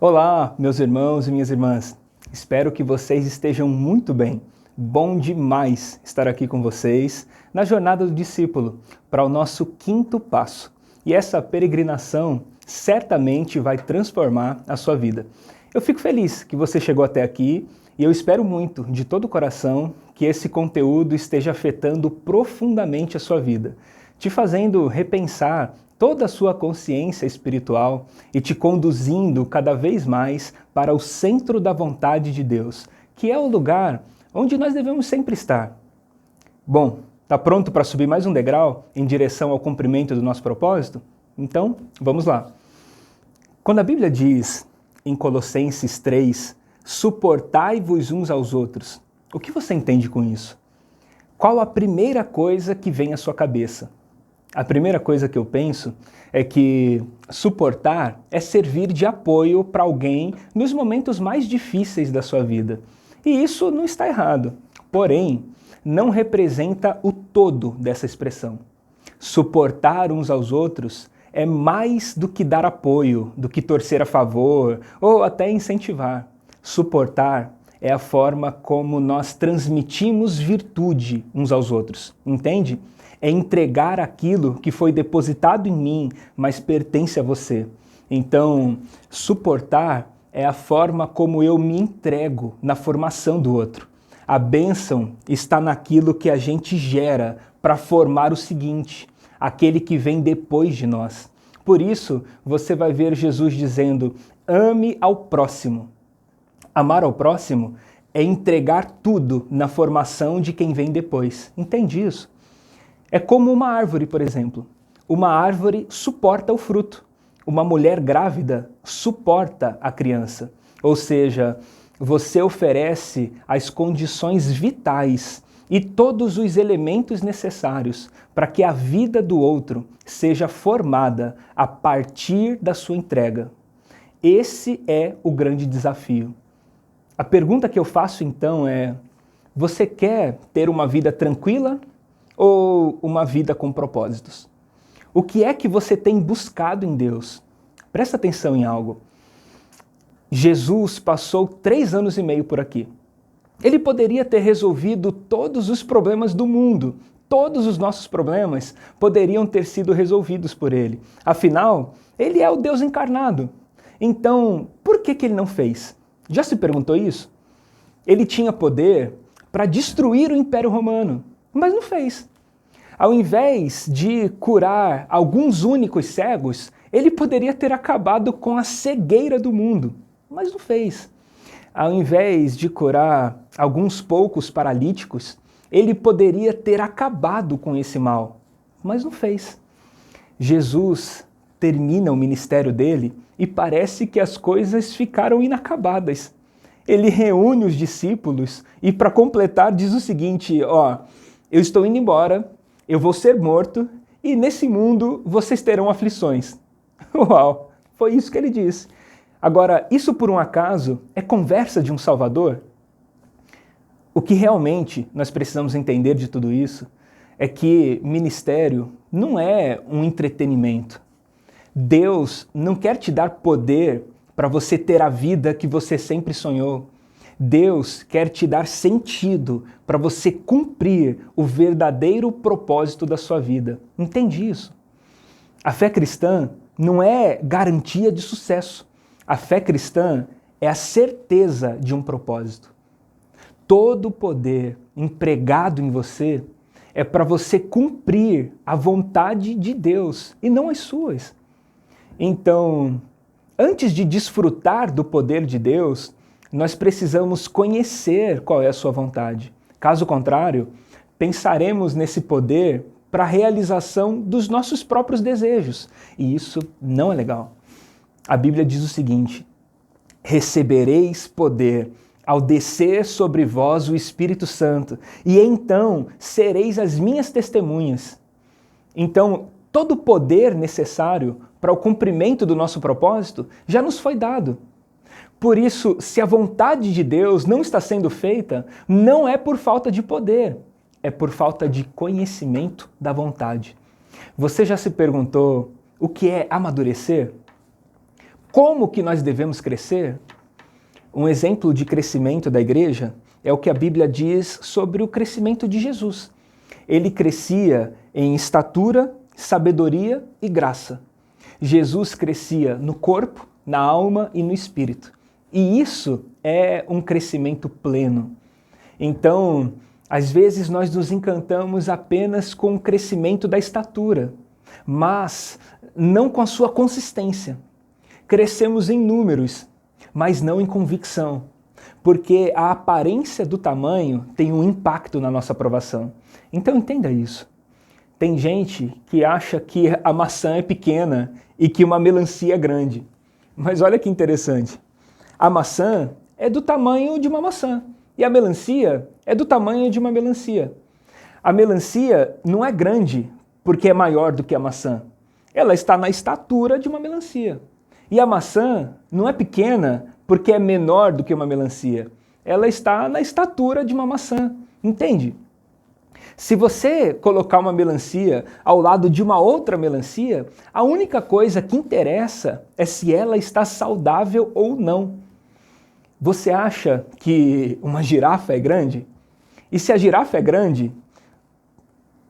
Olá, meus irmãos e minhas irmãs. Espero que vocês estejam muito bem. Bom demais estar aqui com vocês na jornada do discípulo para o nosso quinto passo. E essa peregrinação certamente vai transformar a sua vida. Eu fico feliz que você chegou até aqui e eu espero muito, de todo o coração, que esse conteúdo esteja afetando profundamente a sua vida, te fazendo repensar toda a sua consciência espiritual e te conduzindo cada vez mais para o centro da vontade de Deus, que é o lugar onde nós devemos sempre estar. Bom, está pronto para subir mais um degrau em direção ao cumprimento do nosso propósito? Então, vamos lá. Quando a Bíblia diz em Colossenses 3, suportai-vos uns aos outros, o que você entende com isso? Qual a primeira coisa que vem à sua cabeça? A primeira coisa que eu penso é que suportar é servir de apoio para alguém nos momentos mais difíceis da sua vida. E isso não está errado, porém, não representa o todo dessa expressão. Suportar uns aos outros é mais do que dar apoio, do que torcer a favor ou até incentivar. Suportar é a forma como nós transmitimos virtude uns aos outros, entende? É entregar aquilo que foi depositado em mim, mas pertence a você. Então, suportar é a forma como eu me entrego na formação do outro. A bênção está naquilo que a gente gera para formar o seguinte, aquele que vem depois de nós. Por isso, você vai ver Jesus dizendo, ame ao próximo. Amar ao próximo é entregar tudo na formação de quem vem depois. Entende isso? É como uma árvore, por exemplo. Uma árvore suporta o fruto. Uma mulher grávida suporta a criança. Ou seja, você oferece as condições vitais e todos os elementos necessários para que a vida do outro seja formada a partir da sua entrega. Esse é o grande desafio. A pergunta que eu faço então é: você quer ter uma vida tranquila ou uma vida com propósitos? O que é que você tem buscado em Deus? Presta atenção em algo. Jesus passou 3 anos e meio por aqui. Ele poderia ter resolvido todos os problemas do mundo. Todos os nossos problemas poderiam ter sido resolvidos por ele. Afinal, ele é o Deus encarnado. Então, por que ele não fez? Já se perguntou isso? Ele tinha poder para destruir o Império Romano, mas não fez. Ao invés de curar alguns únicos cegos, ele poderia ter acabado com a cegueira do mundo, mas não fez. Ao invés de curar alguns poucos paralíticos, ele poderia ter acabado com esse mal, mas não fez. Jesus termina o ministério dele e parece que as coisas ficaram inacabadas. Ele reúne os discípulos e, para completar, diz o seguinte, eu estou indo embora, eu vou ser morto e nesse mundo vocês terão aflições. Uau, foi isso que ele disse. Agora, isso por um acaso é conversa de um Salvador? O que realmente nós precisamos entender de tudo isso é que ministério não é um entretenimento. Deus não quer te dar poder para você ter a vida que você sempre sonhou. Deus quer te dar sentido para você cumprir o verdadeiro propósito da sua vida. Entende isso? A fé cristã não é garantia de sucesso. A fé cristã é a certeza de um propósito. Todo o poder empregado em você é para você cumprir a vontade de Deus e não as suas. Então, antes de desfrutar do poder de Deus, nós precisamos conhecer qual é a sua vontade. Caso contrário, pensaremos nesse poder para a realização dos nossos próprios desejos. E isso não é legal. A Bíblia diz o seguinte, recebereis poder ao descer sobre vós o Espírito Santo, e então sereis as minhas testemunhas. Então, todo o poder necessário para o cumprimento do nosso propósito já nos foi dado. Por isso, se a vontade de Deus não está sendo feita, não é por falta de poder, é por falta de conhecimento da vontade. Você já se perguntou o que é amadurecer? Como que nós devemos crescer? Um exemplo de crescimento da igreja é o que a Bíblia diz sobre o crescimento de Jesus. Ele crescia em estatura, sabedoria e graça. Jesus crescia no corpo, na alma e no espírito. E isso é um crescimento pleno. Então, às vezes nós nos encantamos apenas com o crescimento da estatura, mas não com a sua consistência. Crescemos em números, mas não em convicção, porque a aparência do tamanho tem um impacto na nossa aprovação. Então entenda isso. Tem gente que acha que a maçã é pequena e que uma melancia é grande. Mas olha que interessante. A maçã é do tamanho de uma maçã e a melancia é do tamanho de uma melancia. A melancia não é grande porque é maior do que a maçã. Ela está na estatura de uma melancia. E a maçã não é pequena porque é menor do que uma melancia. Ela está na estatura de uma maçã. Entende? Se você colocar uma melancia ao lado de uma outra melancia, a única coisa que interessa é se ela está saudável ou não. Você acha que uma girafa é grande? E se a girafa é grande,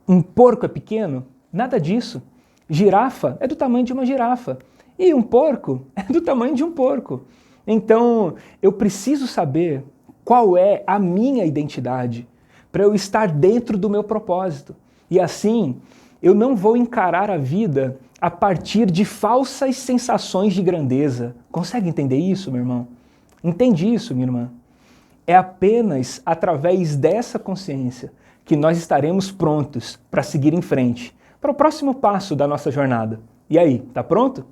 um porco é pequeno? Nada disso. Girafa é do tamanho de uma girafa. E um porco é do tamanho de um porco. Então, eu preciso saber qual é a minha identidade para eu estar dentro do meu propósito. E assim, eu não vou encarar a vida a partir de falsas sensações de grandeza. Consegue entender isso, meu irmão? Entende isso, minha irmã? É apenas através dessa consciência que nós estaremos prontos para seguir em frente, para o próximo passo da nossa jornada. E aí, tá pronto?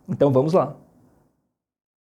Então vamos lá.